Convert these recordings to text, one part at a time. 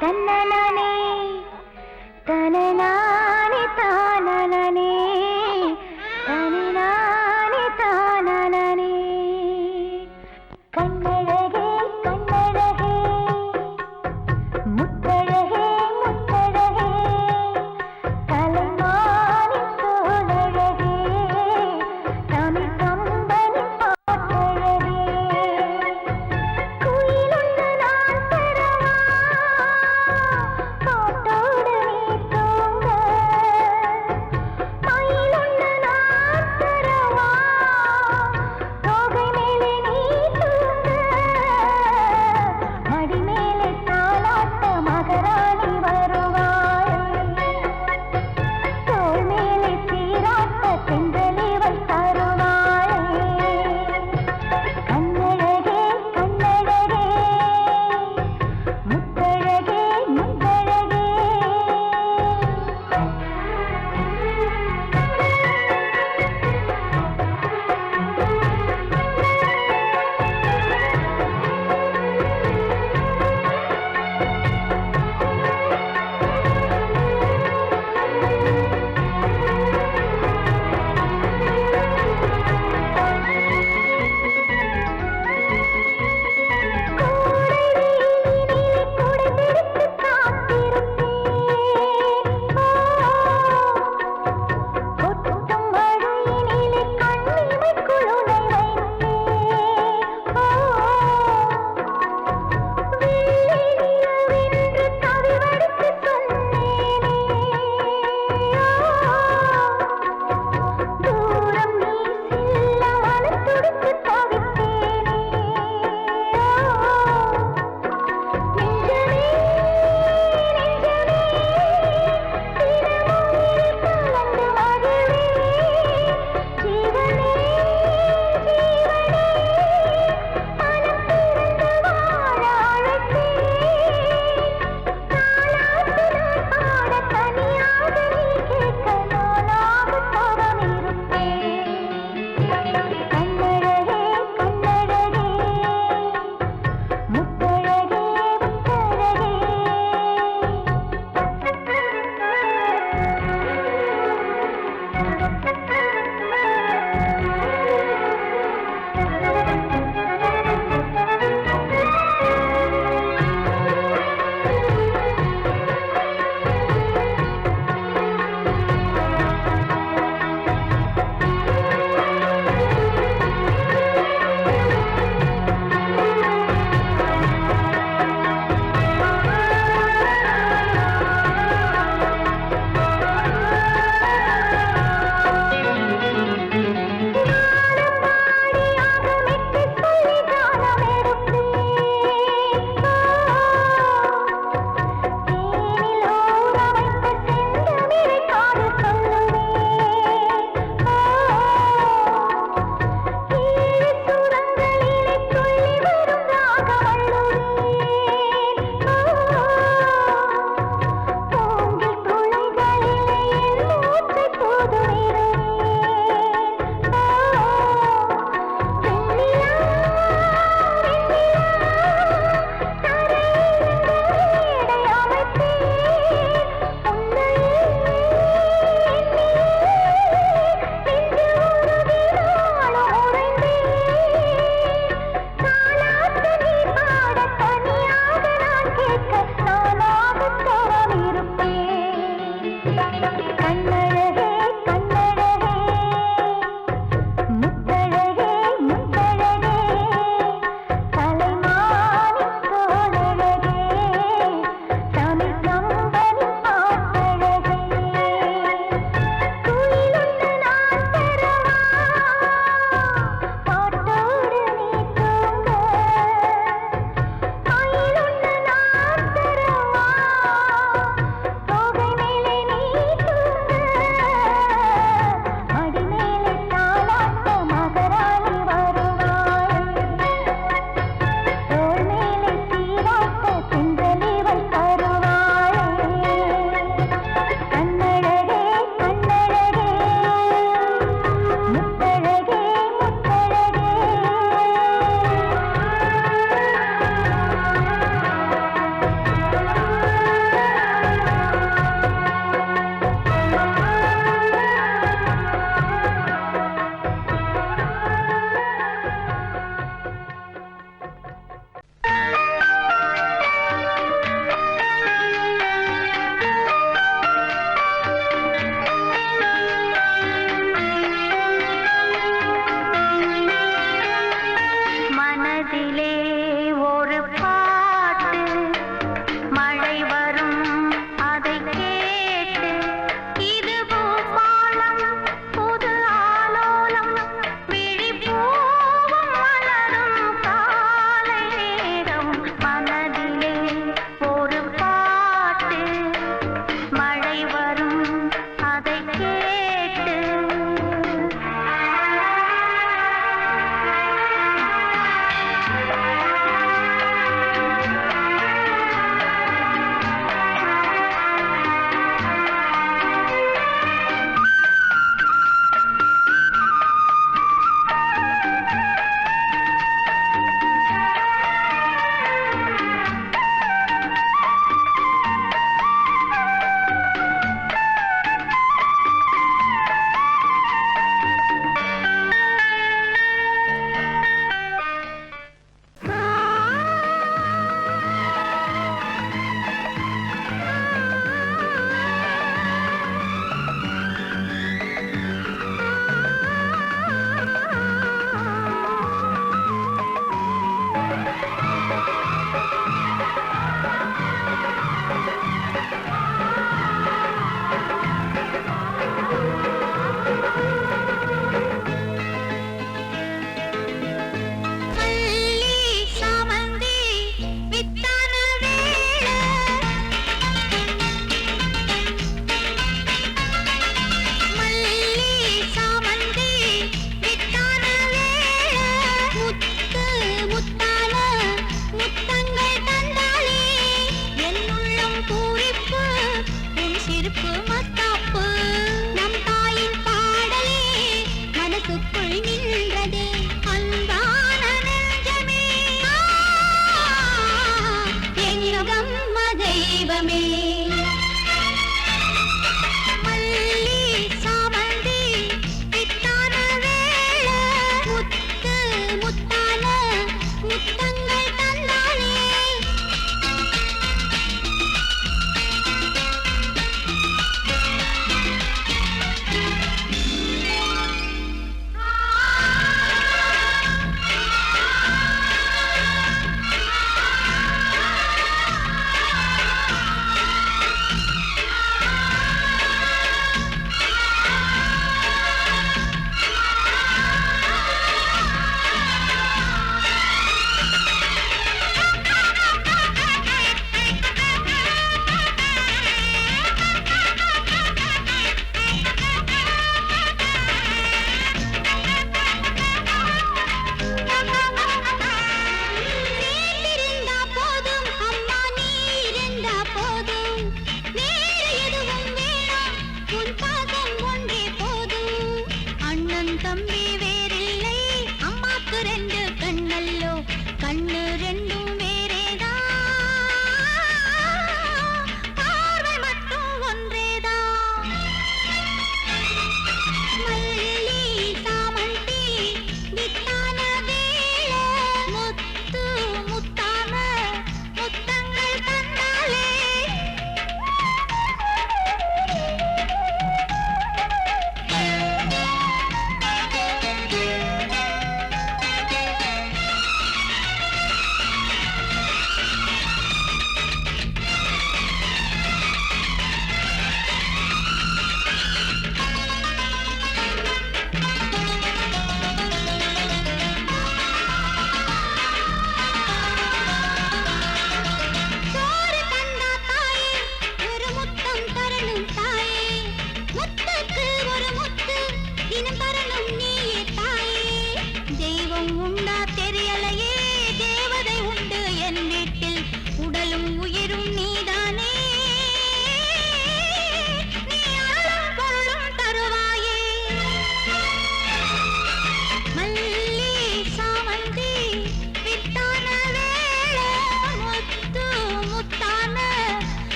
தன்னனனே தனனானே தானனனே தனினானே தானனனே கண்ணழகே கண்ணழகே முத்தழகே முத்தழகே தலைமானி தோழழகே Tamil company பாட்டழகே குயிலுண்டு நான் பெறவா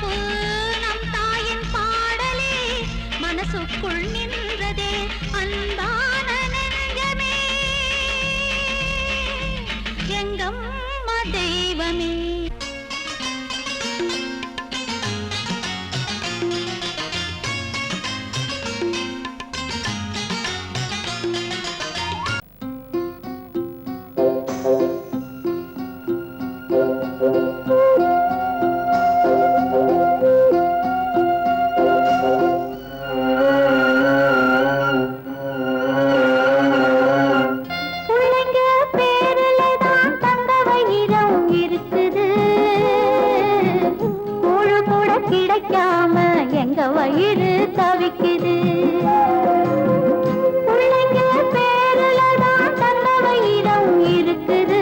சிறப்பு நம் தாயின் பாடலே மனசுக்குள் நின்றதே அன்பான நெஞ்சமே எங்கம்மா தெய்வமே. கிடைக்காம எங்க வயிறு தவிக்குது. பிள்ளைங்க பேருலதான் தந்த வயிறம் இருக்குது.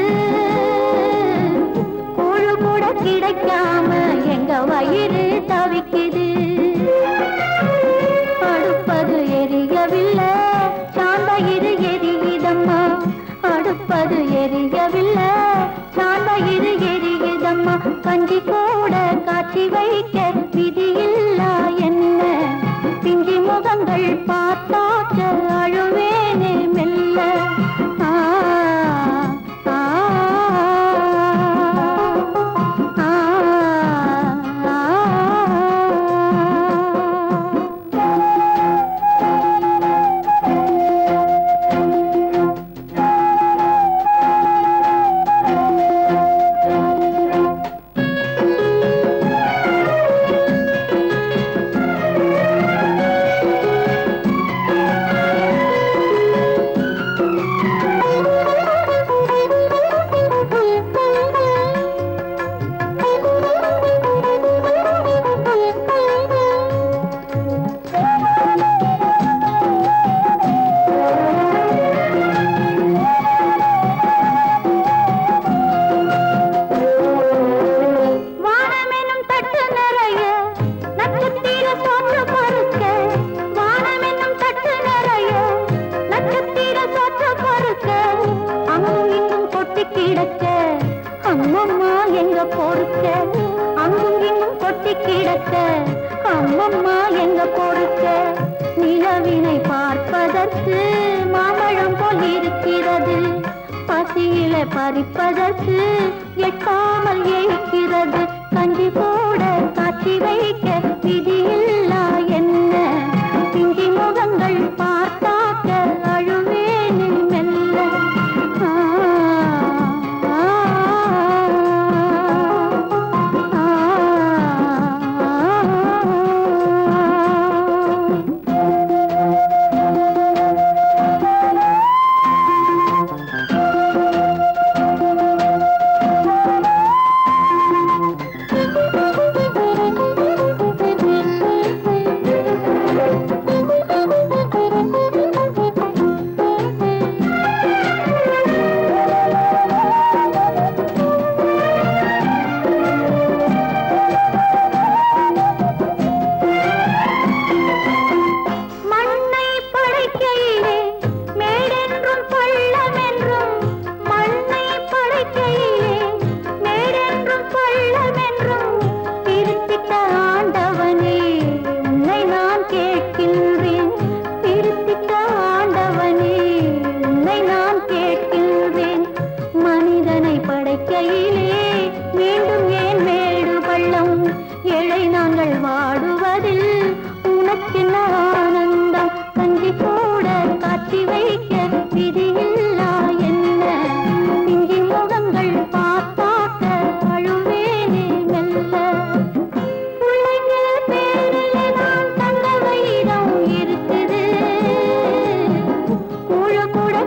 கூழு கூட கிடைக்காம எங்க வயிறு தவிக்குது. அடுப்பது எரியவில்லை சாந்த இரு எரியுதம்மா. அடுப்பது எரியவில்லை சாந்த இரு எரியுதம்மா. கஞ்சி கூட காட்சி வைக்க விதியில்லா என்ன பிஞ்சி முகங்கள் பார்த்தாக்க அழுவேனே மெல்ல. ஆ ஆ ஆ அம்மம்மா எங்க பொறுக்க அங்கும் இங்கும் கொட்டி கிடக்க. அம்மம்மா எங்க பொறுக்க நிலவினை பார்ப்பதற்கு மாம்பழம் போல் இருக்கிறது. பசியில பறிப்பதற்கு எட்டாமல் ஏய்க்கிறது. கஞ்சி போட காட்சி வைக்க விதியில்லா என்ன பிஞ்சி முகங்கள் பார்த்தாக்க அழுவேனே மெல்ல.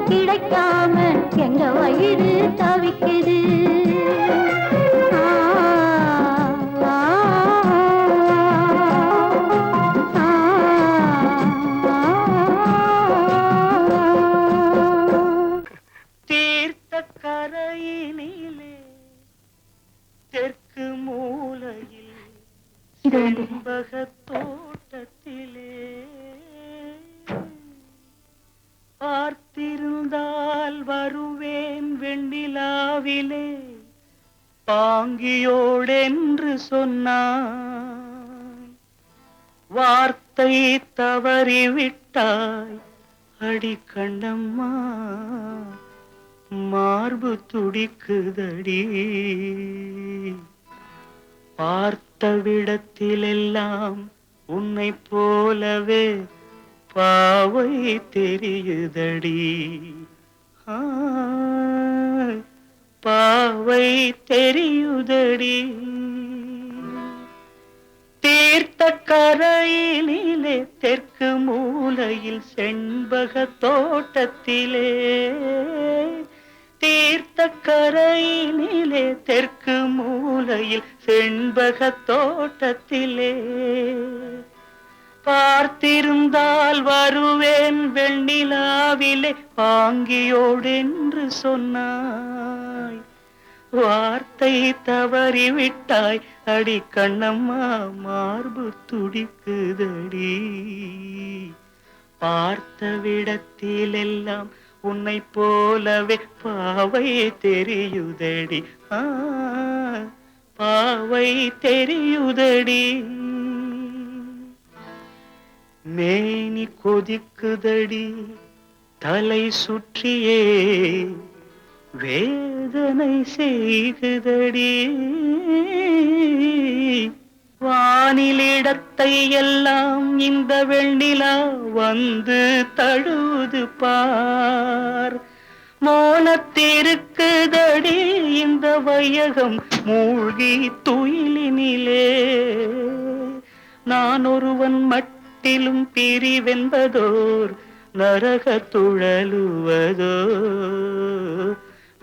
கிடைக்காம எங்க வயிறு தவிக்குது. தீர்த்த கரையினிலே தெற்கு மூலையில் செண்பக தோட்டத்திலே பார்த்திருந்தால் வருவேன் வெண்ணிலாவிலே பாங்கியோடென்று சொன்னான். வார்த்தை தவறிவிட்டாய் அடி கண்ணம்மா, மார்பு துடிக்குதடி. பார்த்த விடத்திலெல்லாம் உன்னை போலவே பாவை தெரியுதடி. பாவை தெரியுதடி. தீர்த்த கரையிலே தெற்கு மூலையில் செண்பக தோட்டத்திலே, தீர்த்த கரையிலே தெற்கு மூலையில் செண்பக தோட்டத்திலே, பார்த்திருந்தால் வருவேன் வெண்ணிலாவிலே பாங்கியோடென்று சொன்னாய். வார்த்தை தவறிவிட்டாய் அடி கண்ணம்மா, மார்பு துடிக்குதடி. பார்த்த விடத்திலெல்லாம் உன்னை போலவே பாவை தெரியுதடி. பாவை தெரியுதடி. மேனி கொதிக்குதடி தலை சுற்றியே, வேதனை செய்குதடி. வானிலிடத்தை எல்லாம் இந்த வெண்ணிலா வந்து தழுவுது பார். மோனத்திருக்குதடி இந்த வையகம் மூழ்கி துயிலினிலே. நான் ஒருவன் மட்டிலும் பிரிவென்பதோர் நரக துழலுவதோ.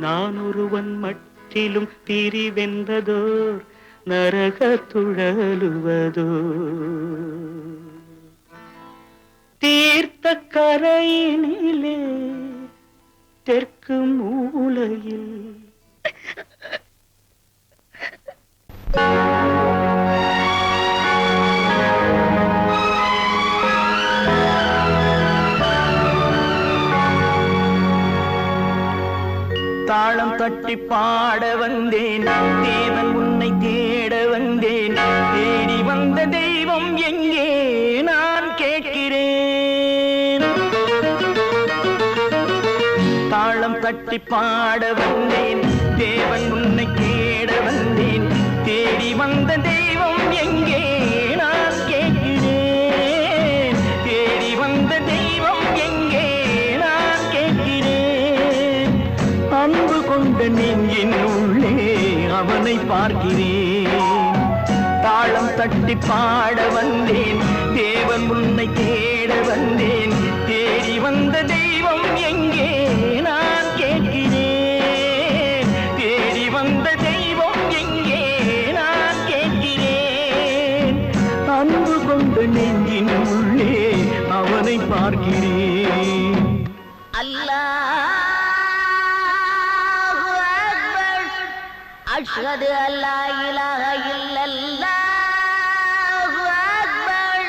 நான் ஒருவன் மட்டிலும் பிரிவென்பதோர் நரக துழலுவதோ. தீர்த்த கரையினிலே தெற்கு மூலையில் தாளம் தட்டி பாட வந்தேன், தேவன் உன்னை தேட வந்தேன். தேடி வந்த தெய்வம் எங்கே நான் கேட்கிறேன். தாளம் தட்டி பாட வந்தேன், தேவன் உன்னை தேட வந்தேன். தேடி வந்த தெய்வம் எங்கே நான் கேட்கிறேன். தேடி வந்த தெய்வம் எங்கே நான் கேட்கிறேன். அன்பு கொண்ட நெஞ்சின் உள்ளே அவனை பார்க்கிறேன். தாளம் தட்டி பாட வந்தேன், தேவன் உன்னை தேட வந்தேன். தேடி வந்த தெய்வம் எங்கே நான் கேட்கிறேன். தேடி வந்த தெய்வம் எங்கே நான் கேட்கிறேன். அன்பு கொண்ட நெஞ்சின் உள்ளே அவனை பார்க்கிறேன். அஷ்ஹது அல்லா இலாஹ இல்லல்லாஹு அக்பர்.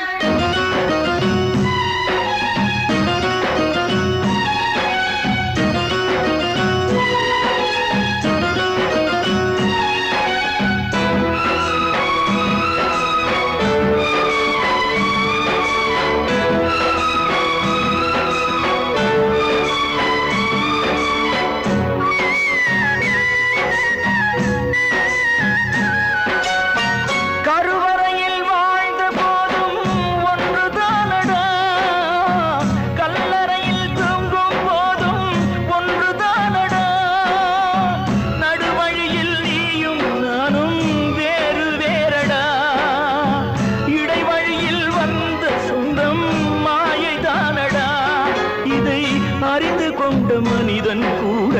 மனிதன் கூட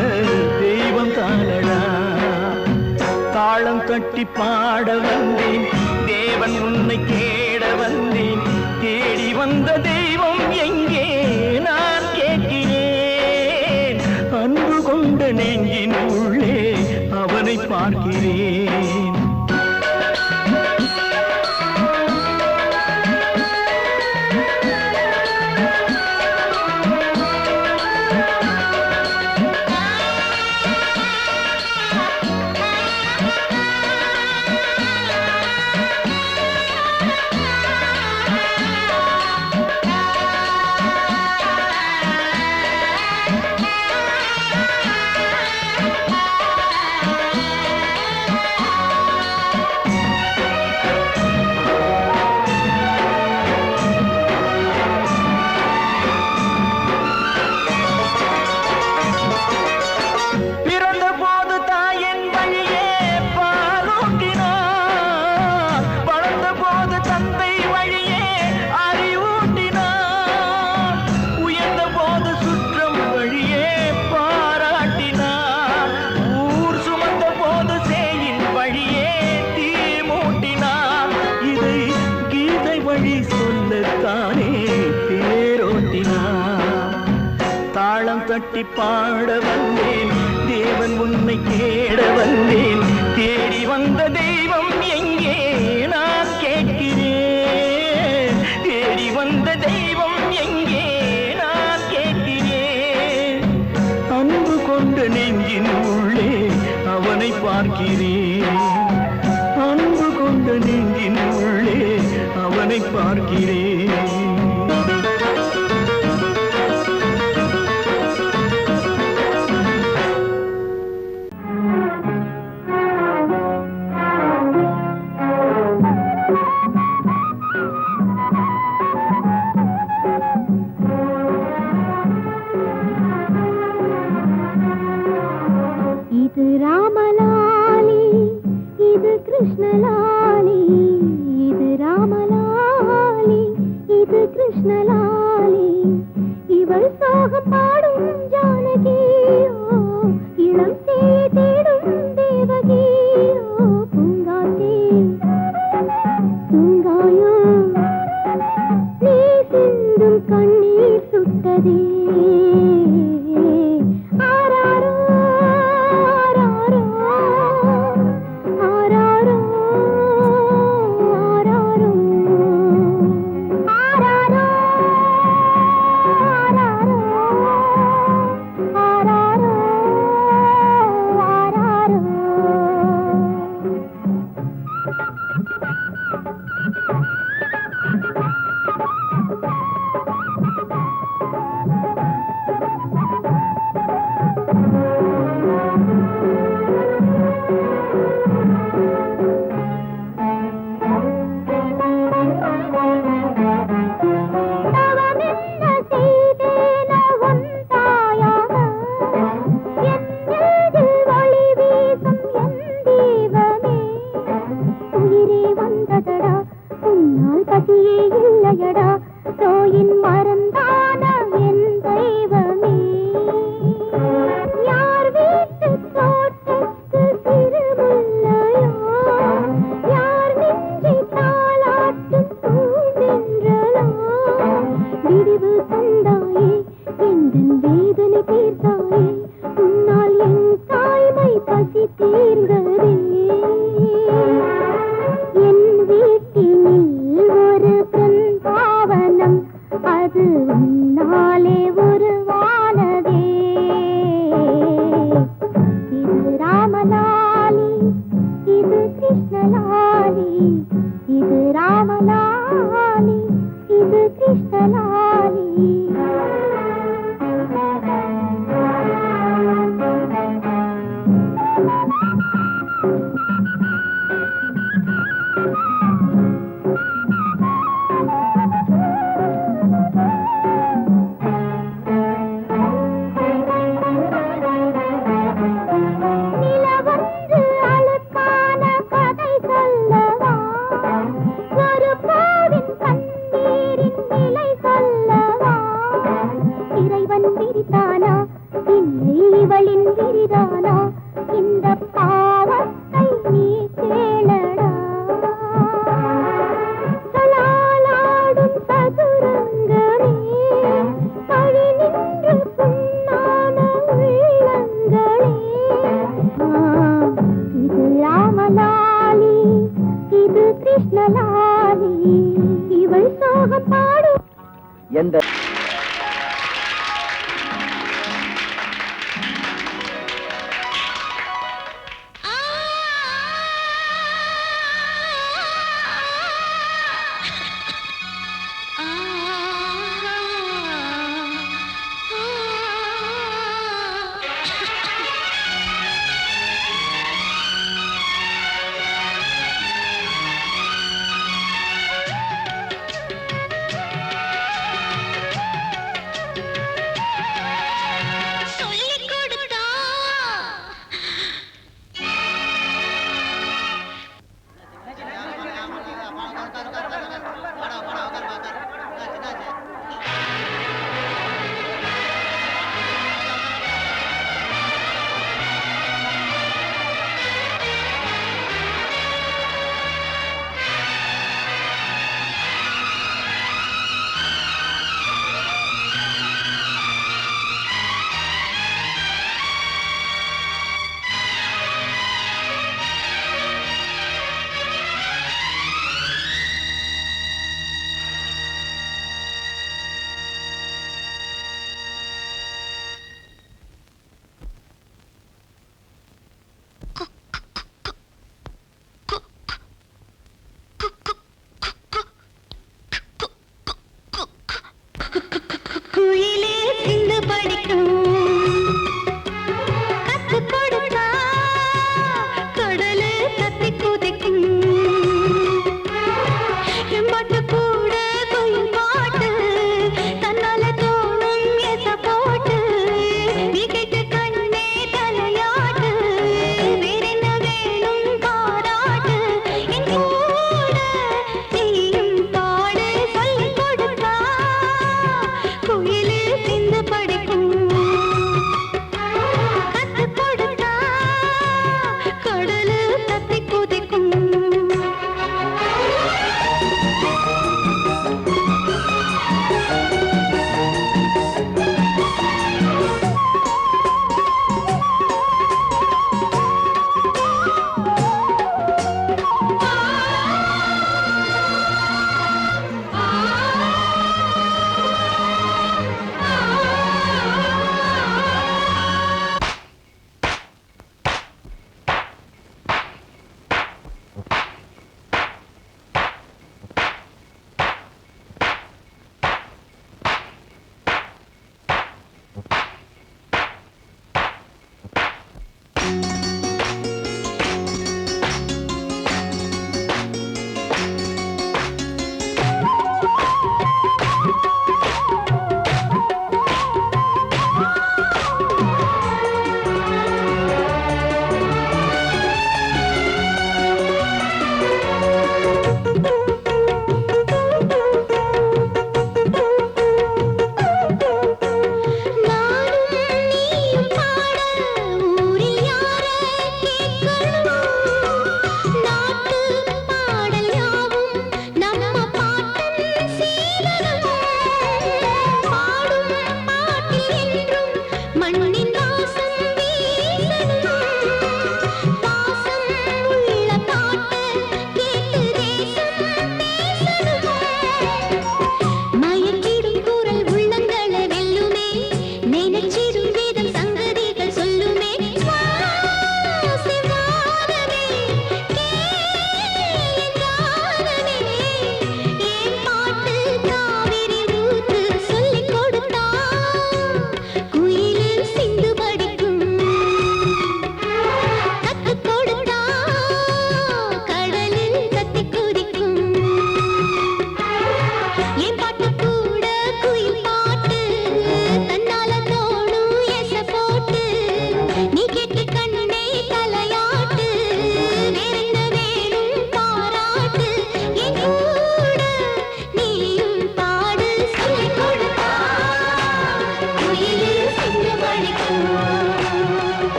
தெய்வம் தானடா. தாளம் தட்டி பாட வந்தேன், தேவன் உன்னை தேட வந்தேன். தேடி வந்த தெய்வம் எங்கே நான் கேட்கிறேன். அன்பு கொண்ட நெஞ்சின் உள்ளே அவனை பார்க்கிறேன். தட்டி பாட வந்தேன் தேவன் உன்னை தேட வந்தேன் தேடி வந்த தெய்வம் எங்கே நான் கேட்கிறேன் தேடி வந்த தெய்வம் எங்கே நான் கேட்கிறேன் அன்பு கொண்ட நெஞ்சின் உள்ளே அவனை பார்க்கிறேன் அன்பு கொண்ட நெஞ்சின் உள்ளே அவனை பார்க்கிறேன் இது ராமலாலி இது கிருஷ்ணலாலி இது ராமலாலி இது கிருஷ்ணலாலி இவள் சோகம் பாடும் ஜானகியோ இளம் சேய் தேடும் தேவகியோ பூங்காத்தே தூங்காயோ நீ சிந்தும் கண்ணீர் சுட்டதே எந்த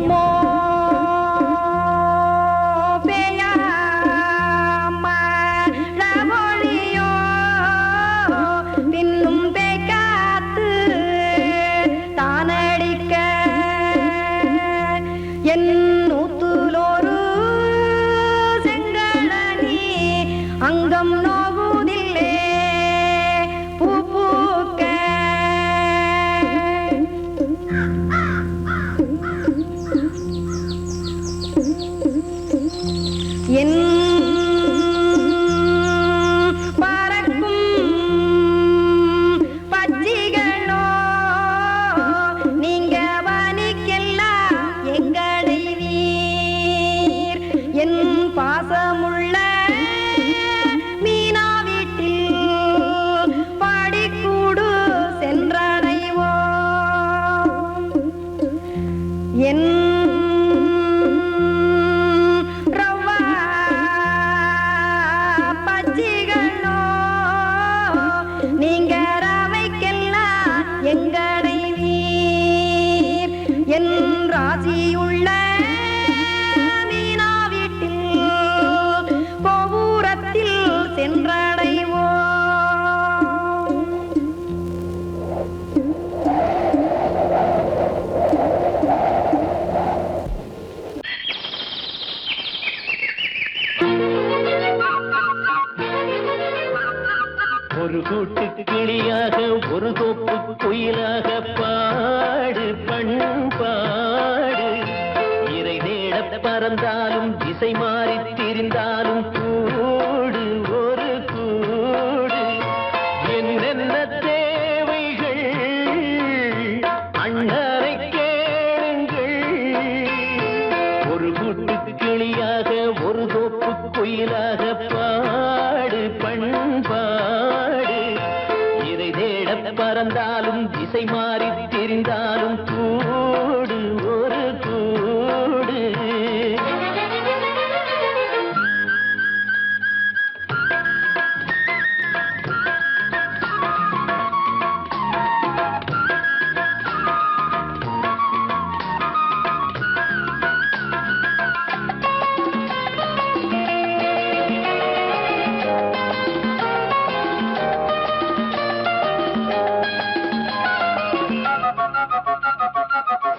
எம்மோ மழமொழியோ பின்னும் பேக்காத்து தானடிக்க என் நூத்துலோரு செங்கழனி அங்கம் நோகுதில்லே பூ பூக்க என் பறக்கும் பச்சிகளோ நீங்க வனிக்கெல்லாம் எங்களை நீர் என் பாசமுள்ள மீனா வீட்டில் பாடிக்கூடு சென்றடைவோ என் நீங்க ரவைக்கெல்லாம் எங்களை நீர் என் ராசியுள்ள மீனா வீட்டில் கோபுரத்தில் சென்றடைவோ ஒரு கூட்டு கிளியாக ஒரு தோப்பு குயிலாக பாடு பண்பாடு இறை தேட பறந்தாலும் திசை மாறி திரிந்தாலும் கூடு ஒரு கூடு என்னென்ன தேவைகள் அண்ணரை கேளுங்கள் ஒரு கூட்டு கிளியாக ஒரு தோப்பு குயிலாக பாடு பண்பாடு இதை தேட பறந்தாலும் திசை மாறி தெரிந்தாலும் கூடு ஒரு கூடு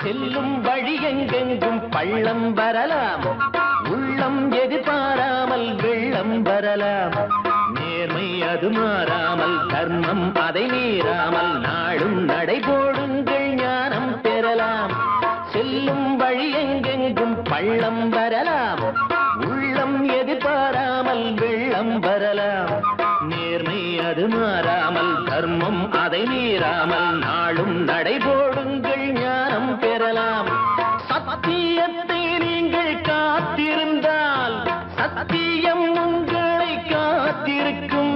செல்லும் வழி எங்கெங்கும் பள்ளம் வரலாம் உள்ளம் எதிர்பாராமல் வெள்ளம் வரலாம் நேர்மை அது மாறாமல் தர்மம் அதை மீறாமல் நாளும் நடைபோடுங்கள் ஞானம் பெறலாம் செல்லும் வழி எங்கெங்கும் பள்ளம் வரலாம் உள்ளம் எதிர்பாராமல் வெள்ளம் வரலாம் நேர்மை அது மாறாமல் தர்மம் அதை மீறாமல் நாளும் நடைபோடுங்கள் ஞானம் பெறலாம் சத்தியத்தை நீங்கள் காத்திருந்தால் சத்தியம் உங்களை காத்திருக்கும்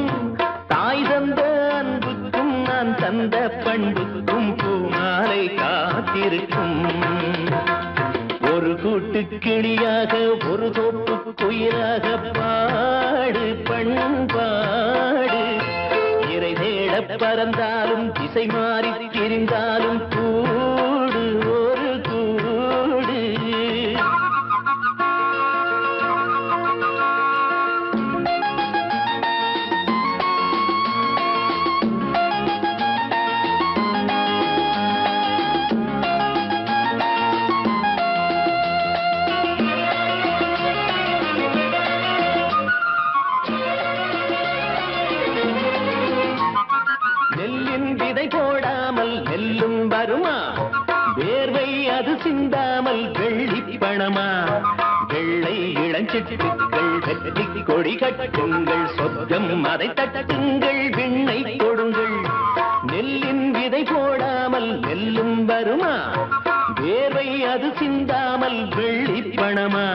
தாய் தந்த அன்புக்கும் நான் தந்த பண்புக்கும் பூமாலை காத்திருக்கும் ஒரு கூட்டு கிளியாக ஒரு தோப்பு குயிலாக பாடு பண்பாடு இறை தேட பறந்தாலும் திசை மாறி திரிந்தாலும் கூடு ஒரு கூடு நெல்லின் விதை போடாமல் நெல்லும் வருமா வேர்வை அது சிந்தாமல் வெள்ளி பணமா வெள்ளை இளஞ்சிட்டுக்கள் வெற்றி கொடி கட்டுங்கள் சொர்க்கம் அதை தட்டுங்கள் விண்ணை கொடுங்கள் நெல்லின் விதை போடாமல் நெல்லும் வருமா வேர்வை அது சிந்தாமல் வெள்ளி பணமா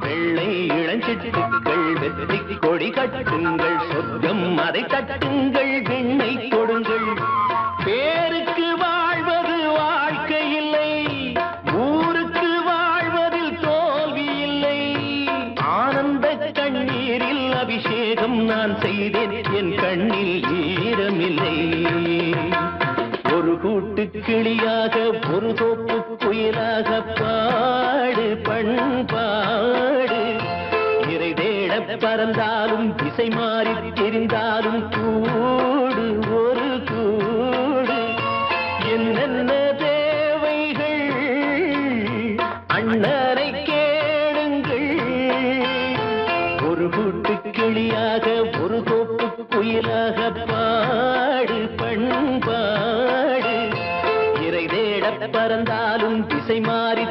வெள்ளை இளஞ்சிட்டுக்கள் வெற்றி கொடி கட்டுங்கள் சொர்க்கம் அதை தட்டுங்கள் விண்ணை கொடுங்கள் பேருக்கு வாழ்வது வாழ்க்கை இல்லை ஊருக்கு வாழ்வதில் தோல்வி இல்லை ஆனந்த கண்ணீரில் அபிஷேகம் நான் செய்தேன் என் கண்ணில் ஈரமில்லை ஒரு கூட்டு கூட்டு கிளியாக ஒரு தோப்பு குயிலாக பாடு பண்பாடு இறை தேட பறந்தாலும் திசை மாறி தெரிந்தாலும் கூடு ஒரு கூடு என்னென்ன தேவைகள் அண்ணனை கேளுங்கள் ஒரு கூட்டு கிளியாக ஒரு தோப்பு குயிலாக பாடு பண்பாடு இறை தேட பறந்தாலும் திசை மாறி